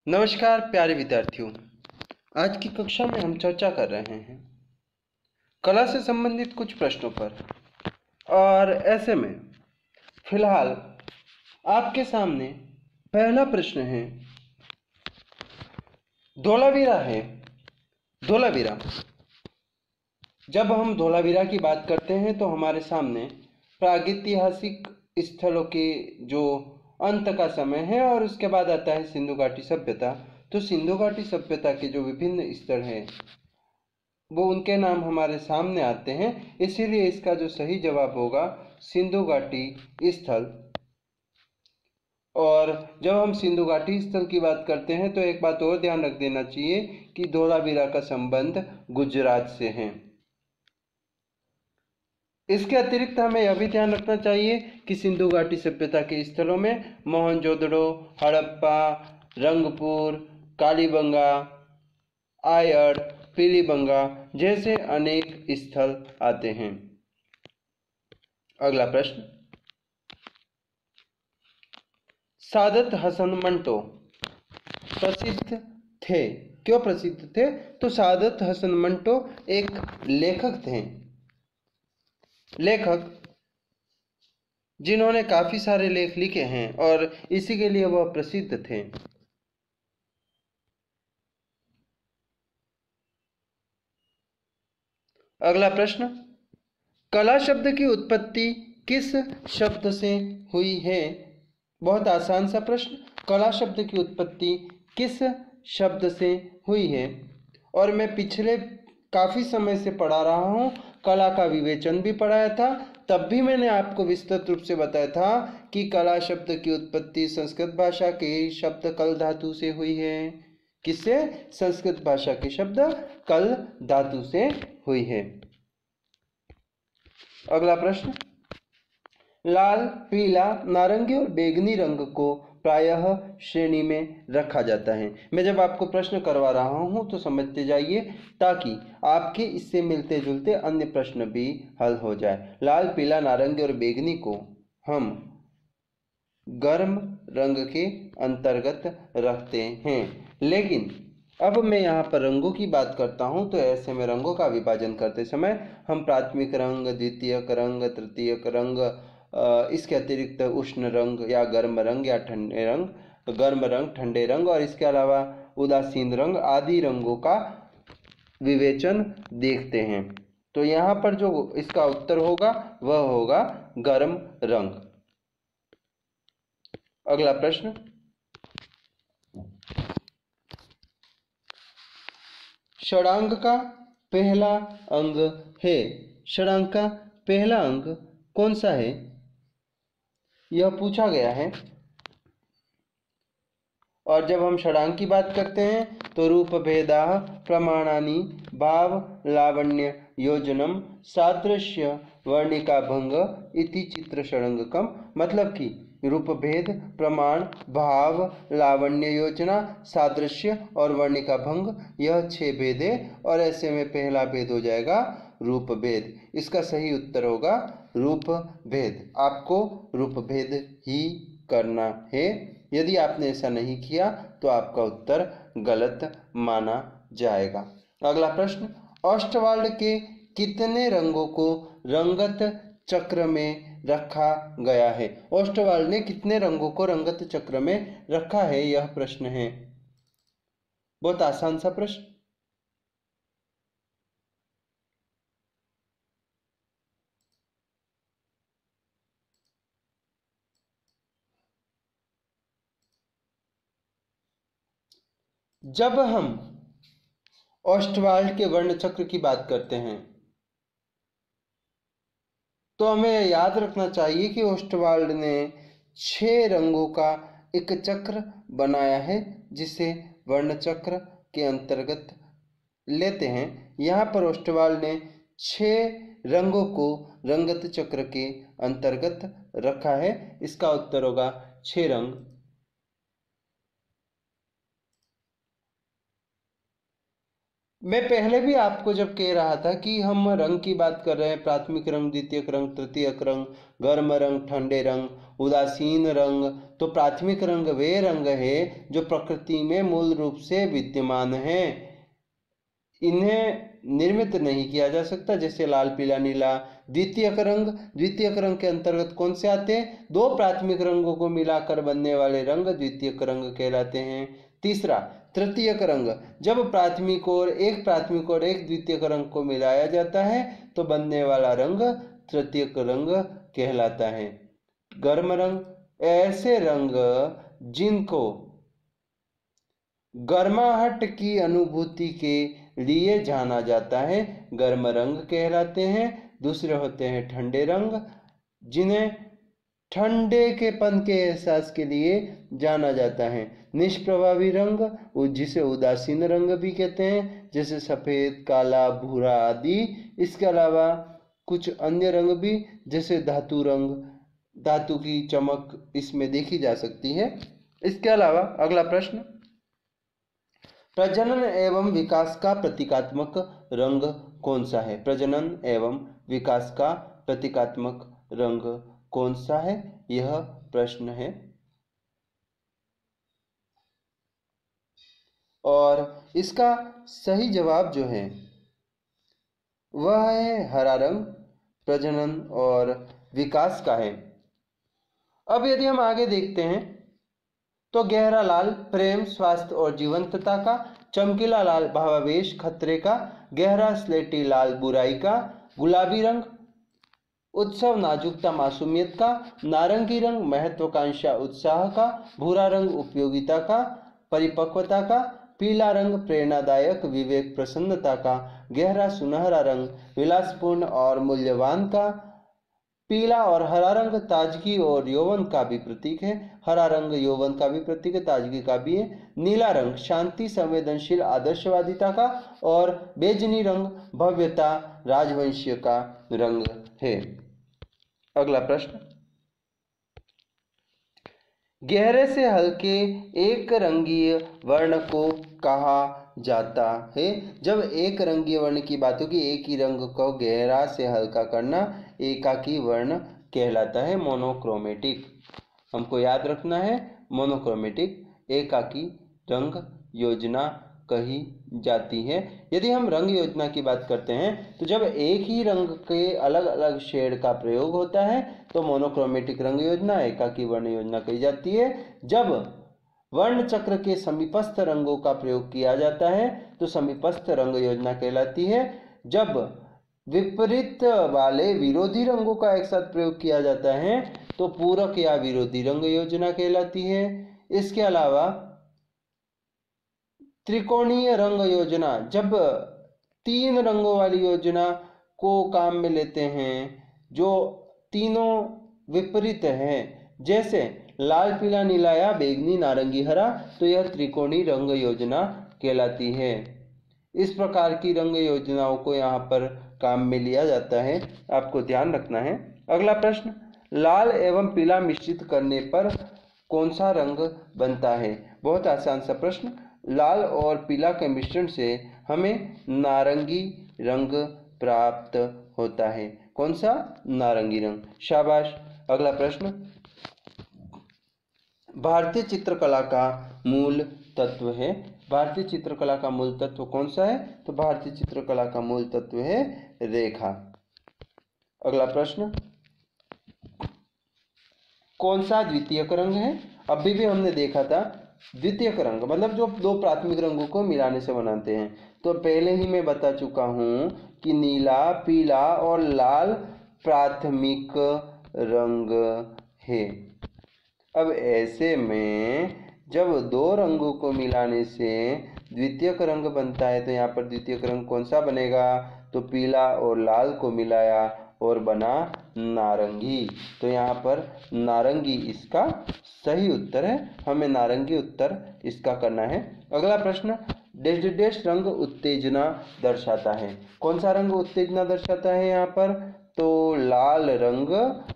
नमस्कार प्यारे विद्यार्थियों। आज की कक्षा में हम चर्चा कर रहे हैं कला से संबंधित कुछ प्रश्नों पर। और ऐसे में फिलहाल आपके सामने पहला प्रश्न है, धोलावीरा है। धोलावीरा, जब हम धोलावीरा की बात करते हैं तो हमारे सामने प्रागैतिहासिक स्थलों के जो अंत का समय है और उसके बाद आता है सिंधु घाटी सभ्यता। तो सिंधु घाटी सभ्यता के जो विभिन्न स्थल हैं वो उनके नाम हमारे सामने आते हैं, इसीलिए इसका जो सही जवाब होगा सिंधु घाटी स्थल। और जब हम सिंधु घाटी स्थल की बात करते हैं तो एक बात और ध्यान रख देना चाहिए कि धोलावीरा का संबंध गुजरात से है। इसके अतिरिक्त हमें यह भी ध्यान रखना चाहिए कि सिंधु घाटी सभ्यता के स्थलों में मोहनजोदड़ो, हड़प्पा, रंगपुर, कालीबंगा, आयड़, पीलीबंगा जैसे अनेक स्थल आते हैं। अगला प्रश्न, सादत हसन मंटो प्रसिद्ध थे। क्यों प्रसिद्ध थे? तो सादत हसन मंटो एक लेखक थे, लेखक जिन्होंने काफी सारे लेख लिखे हैं और इसी के लिए वह प्रसिद्ध थे। अगला प्रश्न, कला शब्द की उत्पत्ति किस शब्द से हुई है? बहुत आसान सा प्रश्न। कला शब्द की उत्पत्ति किस शब्द से हुई है? और मैं पिछले काफी समय से पढ़ा रहा हूँ, कला का विवेचन भी पढ़ाया था, तब भी मैंने आपको विस्तृत रूप से बताया था कि कला शब्द की उत्पत्ति संस्कृत भाषा के शब्द कल धातु से हुई है। किससे? संस्कृत भाषा के शब्द कल धातु से हुई है। अगला प्रश्न, लाल, पीला, नारंगी और बैंगनी रंग को प्रायः श्रेणी में रखा जाता है। मैं जब आपको प्रश्न करवा रहा हूं तो समझते जाइए ताकि आपके इससे मिलते जुलते अन्य प्रश्न भी हल हो जाए। लाल, पीला, नारंगी और बैंगनी को हम गर्म रंग के अंतर्गत रखते हैं, लेकिन अब मैं यहाँ पर रंगों की बात करता हूँ तो ऐसे में रंगों का विभाजन करते समय हम प्राथमिक रंग, द्वितीयक रंग, तृतीयक रंग, इसके अतिरिक्त उष्ण रंग या गर्म रंग या ठंडे रंग, गर्म रंग, ठंडे रंग और इसके अलावा उदासीन रंग आदि रंगों का विवेचन देखते हैं। तो यहाँ पर जो इसका उत्तर होगा वह होगा गर्म रंग। अगला प्रश्न, षडांग का पहला अंग है। षडांग का पहला अंग कौन सा है? यह पूछा गया है। और जब हम षडांग की बात करते हैं तो रूप भेदा प्रमाणानि भाव लावण्य योजनम सादृश्य वर्णिका भंग इति चित्र षडंगकम, मतलब कि रूप भेद, प्रमाण, भाव, लावण्य योजना, सादृश्य और वर्णिका भंग, यह 6 भेद है और ऐसे में पहला भेद हो जाएगा रूप भेद। इसका सही उत्तर होगा रूप भेद। आपको रूप भेद ही करना है। यदि आपने ऐसा नहीं किया तो आपका उत्तर गलत माना जाएगा। अगला प्रश्न, ऑस्टवाल्ड के कितने रंगों को रंगत चक्र में रखा गया है? ऑस्टवाल्ड ने कितने रंगों को रंगत चक्र में रखा है, यह प्रश्न है। बहुत आसान सा प्रश्न। जब हम ऑस्टवाल्ड के वर्ण चक्र की बात करते हैं तो हमें याद रखना चाहिए कि ऑस्टवाल्ड ने 6 रंगों का एक चक्र बनाया है जिसे वर्ण चक्र के अंतर्गत लेते हैं। यहाँ पर ऑस्टवाल्ड ने 6 रंगों को रंगत चक्र के अंतर्गत रखा है। इसका उत्तर होगा 6 रंग। मैं पहले भी आपको जब कह रहा था कि हम रंग की बात कर रहे हैं, प्राथमिक रंग, द्वितीयक रंग, तृतीयक रंग, गर्म रंग, ठंडे रंग, उदासीन रंग, तो प्राथमिक रंग वे रंग है जो प्रकृति में मूल रूप से विद्यमान हैं, इन्हें निर्मित नहीं किया जा सकता, जैसे लाल, पीला, नीला। द्वितीयक रंग के अंतर्गत कौन से आते हैं? दो प्राथमिक रंगों को मिलाकर बनने वाले रंग द्वितीयक रंग कहलाते हैं। तीसरा, तृतीयक रंग, जब प्राथमिक और एक द्वितीयक रंग को मिलाया जाता है तो बनने वाला रंग तृतीयक रंग कहलाता है। गर्म रंग, ऐसे रंग जिनको गर्माहट की अनुभूति के लिए जाना जाता है, गर्म रंग कहलाते हैं। दूसरे होते हैं ठंडे रंग, जिन्हें ठंडे के पन के एहसास के लिए जाना जाता है। निष्प्रभावी रंग, जिसे उदासीन रंग भी कहते हैं, जैसे सफेद, काला, भूरा आदि। इसके अलावा कुछ अन्य रंग भी, जैसे धातु रंग, धातु की चमक इसमें देखी जा सकती है। इसके अलावा अगला प्रश्न, प्रजनन एवं विकास का प्रतीकात्मक रंग कौन सा है? प्रजनन एवं विकास का प्रतीकात्मक रंग कौन सा है? यह प्रश्न है। और इसका सही जवाब जो है वह है हरा रंग, प्रजनन और विकास का है। अब यदि हम आगे देखते हैं तो गहरा लाल प्रेम, स्वास्थ्य और जीवंतता का, चमकीला लाल भावावेश, खतरे का, गहरा स्लेटी लाल बुराई का, गुलाबी रंग उत्सव, नाजुकता, मासूमियत का, नारंगी रंग महत्वाकांक्षा, उत्साह का, भूरा रंग उपयोगिता का, परिपक्वता का, पीला रंग प्रेरणादायक, विवेक, प्रसन्नता का, गहरा सुनहरा रंग विलासपूर्ण और मूल्यवान का, पीला और हरा रंग ताजगी और यौवन का भी प्रतीक है। हरा रंग यौवन का भी प्रतीक है, ताजगी का भी है। नीला रंग शांति, संवेदनशील, आदर्शवादिता का, और बेजनी रंग भव्यता, राजवंशीय का रंग है। अगला प्रश्न, गहरे से हल्के एक रंगीय वर्ण को कहा जाता है? जब एक रंगीय वर्ण की बात होगी, एक ही रंग को गहरा से हल्का करना एकाकी वर्ण कहलाता है, मोनोक्रोमेटिक। हमको याद रखना है, मोनोक्रोमेटिक एकाकी रंग योजना कही जाती है। यदि हम रंग योजना की बात करते हैं तो जब एक ही रंग के अलग अलग शेड का प्रयोग होता है तो मोनोक्रोमेटिक रंग योजना, एकाकी वर्ण योजना कही जाती है। जब वर्ण चक्र के समीपस्थ रंगों का प्रयोग किया जाता है तो समीपस्थ रंग योजना कहलाती है। जब विपरीत वाले विरोधी रंगों का एक साथ प्रयोग किया जाता है तो पूरक या विरोधी रंग योजना कहलाती है। इसके अलावा त्रिकोणीय रंग योजना, जब तीन रंगों वाली योजना को काम में लेते हैं जो तीनों विपरीत हैं, जैसे लाल, पीला, नीला या बैंगनी, नारंगी, हरा, तो यह त्रिकोणीय रंग योजना कहलाती है। इस प्रकार की रंग योजनाओं को यहाँ पर काम में लिया जाता है, आपको ध्यान रखना है। अगला प्रश्न, लाल एवं पीला मिश्रित करने पर कौन सा रंग बनता है? बहुत आसान सा प्रश्न। लाल और पीला के मिश्रण से हमें नारंगी रंग प्राप्त होता है। कौन सा? नारंगी रंग। शाबाश। अगला प्रश्न, भारतीय चित्रकला का मूल तत्व है। भारतीय चित्रकला का मूल तत्व कौन सा है? तो भारतीय चित्रकला का मूल तत्व है रेखा। अगला प्रश्न, कौन सा द्वितीयक रंग है? अभी भी हमने देखा था द्वितीयक रंग मतलब जो दो प्राथमिक रंगों को मिलाने से बनाते हैं। तो पहले ही मैं बता चुका हूं कि नीला, पीला और लाल प्राथमिक रंग है। अब ऐसे में जब दो रंगों को मिलाने से द्वितीयक रंग बनता है तो यहाँ पर द्वितीयक रंग कौन सा बनेगा? तो पीला और लाल को मिलाया और बना नारंगी। तो यहाँ पर नारंगी इसका सही उत्तर है, हमें नारंगी उत्तर इसका करना है। अगला प्रश्न, डैश डैश रंग उत्तेजना दर्शाता है। कौन सा रंग उत्तेजना दर्शाता है यहाँ पर? तो लाल रंग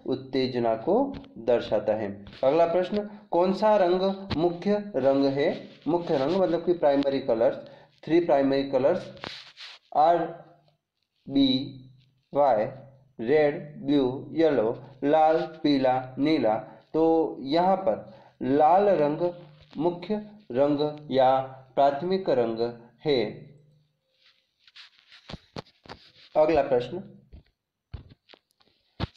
उत्तेजना को दर्शाता है। अगला प्रश्न, कौन सा रंग मुख्य रंग है? मुख्य रंग मतलब कि primary colours, 3 primary colours RBY, red, blue, yellow, लाल, पीला, नीला। तो यहाँ पर लाल रंग मुख्य रंग या प्राथमिक रंग है। अगला प्रश्न,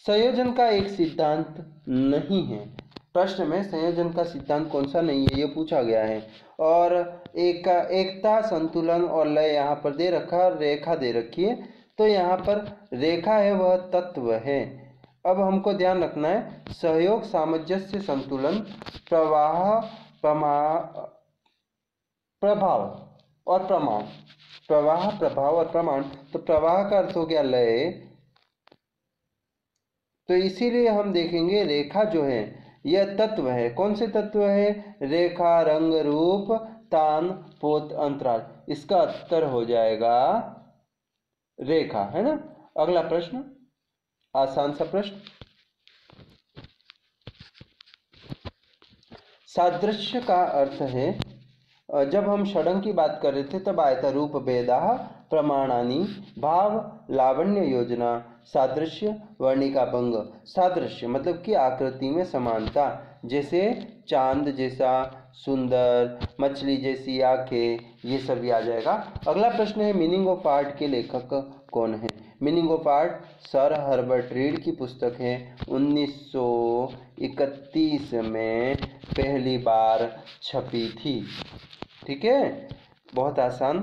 संयोजन का एक सिद्धांत नहीं है। प्रश्न में संयोजन का सिद्धांत कौन सा नहीं है ये पूछा गया है। और एकता, संतुलन और लय यहाँ पर दे रखा, रेखा दे रखी है। तो यहाँ पर रेखा है वह तत्व है। अब हमको ध्यान रखना है सहयोग, सामंजस्य, संतुलन, प्रवाह, प्रभाव और प्रमाण। प्रवाह, प्रभाव और प्रमाण। तो प्रवाह का अर्थ हो गया लय। तो इसीलिए हम देखेंगे रेखा जो है यह तत्व है। कौन से तत्व है? रेखा, रंग, रूप, तान, पोत, अंतराल। इसका उत्तर हो जाएगा रेखा, है ना। अगला प्रश्न, आसान सा प्रश्न, सादृश्य का अर्थ है, जब हम षडंग की बात कर रहे थे तब आया था रूप भेदा प्रमाणानि भाव लावण्य योजना सादृश्य वर्णिका भंग। सादृश्य मतलब कि आकृति में समानता, जैसे चांद जैसा सुंदर, मछली जैसी आंखें, ये सब भी आ जाएगा। अगला प्रश्न है मीनिंग ऑफ आर्ट के लेखक कौन है? Meaning of art sir Herbert read की पुस्तक है। 1931 में पहली बार छपी थी। ठीक है, बहुत आसान,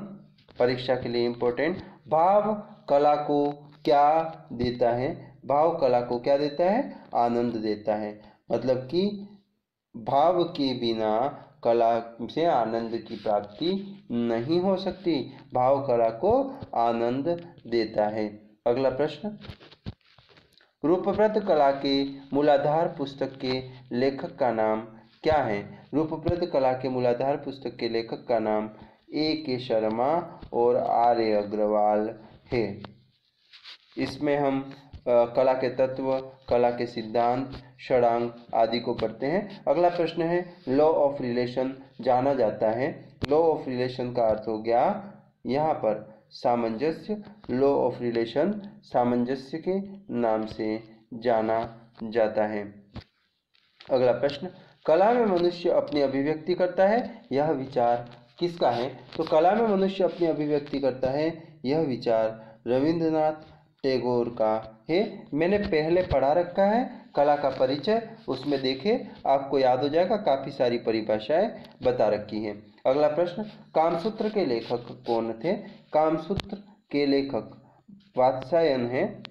परीक्षा के लिए इम्पोर्टेंट। भाव कला को क्या देता है? भाव कला को क्या देता है? आनंद देता है। मतलब कि भाव के बिना कला से आनंद की प्राप्ति नहीं हो सकती। भाव कला को आनंद देता है। अगला प्रश्न, रूपव्रत कला के मूलाधार पुस्तक के लेखक का नाम क्या है? रूपव्रत कला के मूलाधार पुस्तक के लेखक का नाम A.K. शर्मा और R.A. अग्रवाल है। इसमें हम कला के तत्व, कला के सिद्धांत, षडांग आदि को पढ़ते हैं। अगला प्रश्न है लॉ ऑफ रिलेशन जाना जाता है। लॉ ऑफ रिलेशन का अर्थ हो गया यहाँ पर सामंजस्य। लॉ ऑफ रिलेशन सामंजस्य के नाम से जाना जाता है। अगला प्रश्न, कला में मनुष्य अपनी अभिव्यक्ति करता है, यह विचार किसका है? तो कला में मनुष्य अपनी अभिव्यक्ति करता है, यह विचार रविंद्रनाथ टैगोर का है। मैंने पहले पढ़ा रखा है कला का परिचय, उसमें देखे आपको याद हो जाएगा, काफ़ी सारी परिभाषाएं बता रखी हैं। अगला प्रश्न, कामसूत्र के लेखक कौन थे? कामसूत्र के लेखक वात्स्यायन है।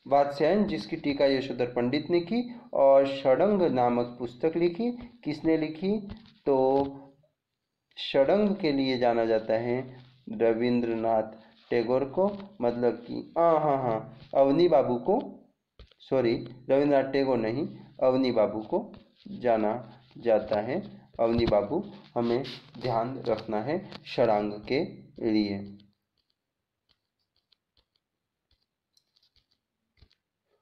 वात्स्यायन जिसकी टीका यशोधर पंडित ने की और षडंग नामक पुस्तक लिखी। किसने लिखी? तो षडंग के लिए जाना जाता है रविंद्रनाथ टैगोर को, मतलब कि अवनी बाबू को, सॉरी रविंद्रनाथ टैगोर नहीं, अवनी बाबू को जाना जाता है। अवनी बाबू हमें ध्यान रखना है षडांग के लिए।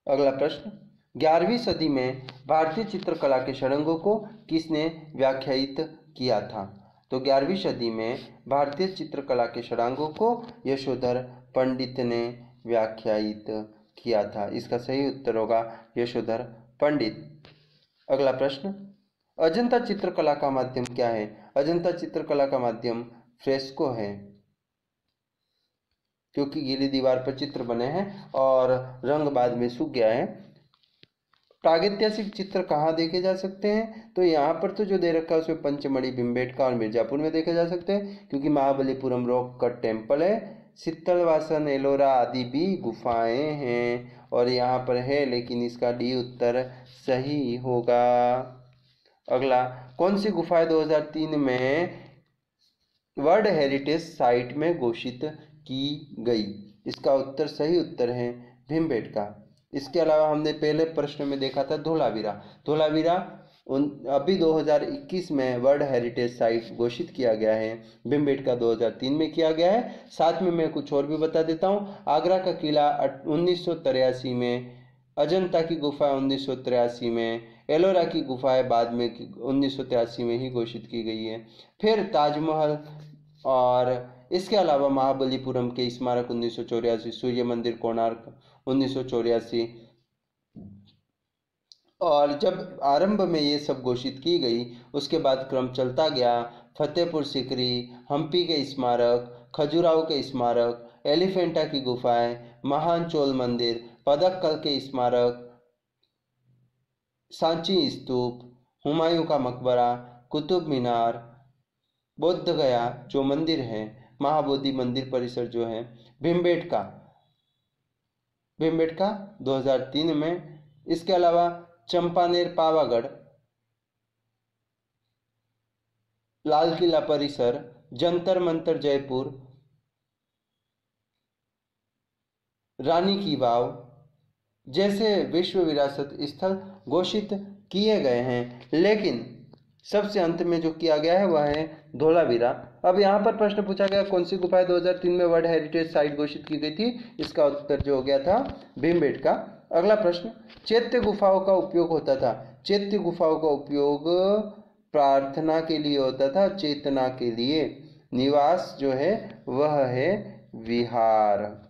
अगला प्रश्न, 11वीं सदी में भारतीय चित्रकला के षडंगों को किसने व्याख्यायित किया था? तो 11वीं सदी में भारतीय चित्रकला के षडांगों को यशोधर पंडित ने व्याख्यायित किया था। इसका सही उत्तर होगा यशोधर पंडित। अगला प्रश्न, अजंता चित्रकला का माध्यम क्या है? अजंता चित्रकला का माध्यम फ्रेस्को है, क्योंकि गीली दीवार पर चित्र बने हैं और रंग बाद में सूख गया है। प्रागैतिहासिक चित्र कहाँ देखे जा सकते हैं? तो यहाँ पर तो जो दे रखा है उसमें पंचमढ़ी, भीमबेटका और मिर्जापुर में देखे जा सकते हैं, क्योंकि महाबलीपुरम रॉक कट टेम्पल है। शीतलवासन, एलोरा आदि भी गुफाएं हैं और यहाँ पर है, लेकिन इसका डी उत्तर सही होगा। अगला, कौन सी गुफाएं 2003 में वर्ल्ड हेरिटेज साइट में घोषित की गई? इसका उत्तर सही उत्तर है भीमबेटका। इसके अलावा हमने पहले प्रश्न में देखा था धोलावीरा। धोलावीरा अभी 2021 में वर्ल्ड हेरिटेज साइट घोषित किया गया है। भीमबेटका 2003 में किया गया है। साथ में मैं कुछ और भी बता देता हूँ। आगरा का किला 1983 में, अजंता की गुफा 1983 में, एलोरा की गुफाएं बाद में 1983 में ही घोषित की गई है। फिर ताजमहल और इसके अलावा महाबलीपुरम के स्मारक 1984, सूर्य मंदिर कोणार्क 1984। और जब आरंभ में ये सब घोषित की गई, उसके बाद क्रम चलता गया। फतेहपुर सीकरी, हम्पी के स्मारक, खजुराहो के स्मारक, एलिफेंटा की गुफाएं, महान चोल मंदिर, पदक्कल के स्मारक, सांची स्तूप, हुमायूं का मकबरा, कुतुब मीनार, बोध गया जो मंदिर है, महाबोधि मंदिर परिसर जो है, भीमबेटका 2003 में। इसके अलावा चंपानेर पावागढ़, लाल किला परिसर, जंतर मंतर जयपुर, रानी की वाव जैसे विश्व विरासत स्थल घोषित किए गए हैं। लेकिन सबसे अंत में जो किया गया है वह है धोलावीरा। अब यहाँ पर प्रश्न पूछा गया कौन सी गुफाएं 2003 में वर्ल्ड हेरिटेज साइट घोषित की गई थी। इसका उत्तर जो हो गया था भीमबेटका। अगला प्रश्न, चैत्य गुफाओं का उपयोग होता था। चैत्य गुफाओं का उपयोग प्रार्थना के लिए होता था, चेतना के लिए। निवास जो है वह है विहार।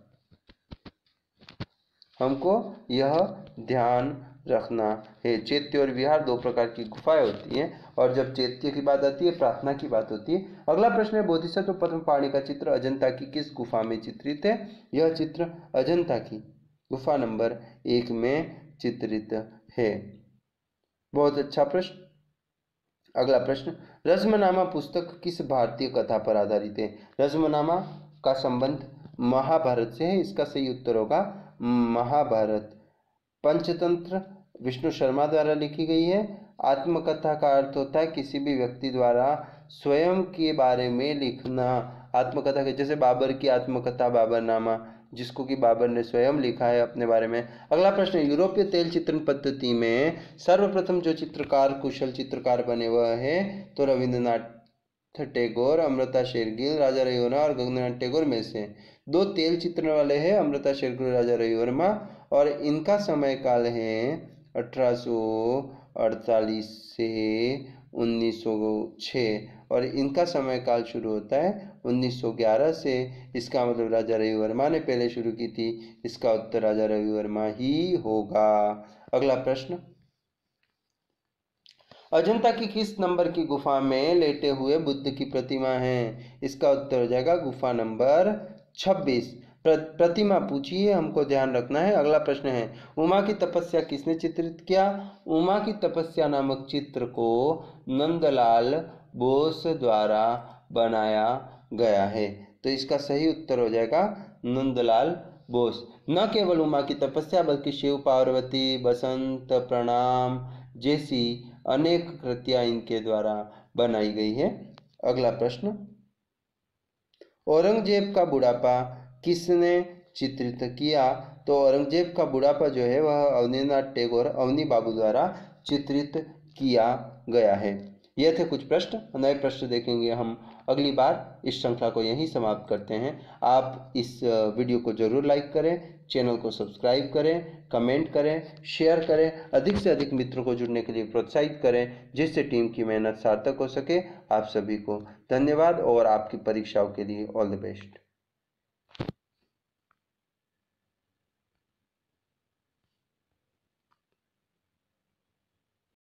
हमको यह ध्यान रखना है। चैत्य और विहार दो प्रकार की गुफाएं होती हैं, और जब चैत्य की बात आती है प्रार्थना की बात होती है। अगला प्रश्न है, बोधिसत्व पद्मपाणि का चित्र अजंता की किस गुफा में चित्रित है। यह चित्र अजंता की गुफा नंबर 1 में चित्रित है। बहुत अच्छा प्रश्न। अगला प्रश्न, रज़्मनामा पुस्तक किस भारतीय कथा पर आधारित है। रज़्मनामा का संबंध महाभारत से है। इसका सही उत्तर होगा महाभारत। पंचतंत्र विष्णु शर्मा द्वारा लिखी गई है। आत्मकथा का अर्थ होता है किसी भी व्यक्ति द्वारा स्वयं के बारे में लिखना। आत्मकथा के जैसे बाबर की आत्मकथा बाबरनामा, जिसको कि बाबर ने स्वयं लिखा है अपने बारे में। अगला प्रश्न, यूरोपीय तेल चित्रण पद्धति में सर्वप्रथम जो चित्रकार कुशल चित्रकार बने वह है तो रविंद्रनाथ टैगोर, अमृता शेरगिल, राजा रविवर्मा और गगननाथ टैगोर में से दो तेल चित्रण वाले हैं, अमृता शेरगिल, राजा रविवर्मा। और इनका समय काल है 1848 से 1906, और इनका समय काल शुरू होता है 1911 से। इसका मतलब राजा रविवर्मा ने पहले शुरू की थी। इसका उत्तर राजा रविवर्मा ही होगा। अगला प्रश्न, अजंता की किस नंबर की गुफा में लेटे हुए बुद्ध की प्रतिमा है। इसका उत्तर हो जाएगा गुफा नंबर 26। प्रतिमा पूछिए, हमको ध्यान रखना है। अगला प्रश्न है, उमा की तपस्या किसने चित्रित किया। उमा की तपस्या नामक चित्र को नंदलाल बोस द्वारा बनाया गया है। तो इसका सही उत्तर हो जाएगा नंदलाल बोस। न केवल उमा की तपस्या बल्कि शिव पार्वती, बसंत प्रणाम जैसी अनेक कृतियां इनके द्वारा बनाई गई है। अगला प्रश्न, औरंगजेब का बुढ़ापा किसने चित्रित किया। तो औरंगजेब का बुढ़ापा जो है वह अवनींद्रनाथ टैगोर, अवनी बाबू द्वारा चित्रित किया गया है। यह थे कुछ प्रश्न। नए प्रश्न देखेंगे हम अगली बार। इस श्रृंखला को यहीं समाप्त करते हैं। आप इस वीडियो को जरूर लाइक करें, चैनल को सब्सक्राइब करें, कमेंट करें, शेयर करें, अधिक से अधिक मित्रों को जुड़ने के लिए प्रोत्साहित करें, जिससे टीम की मेहनत सार्थक हो सके। आप सभी को धन्यवाद और आपकी परीक्षाओं के लिए ऑल द बेस्ट।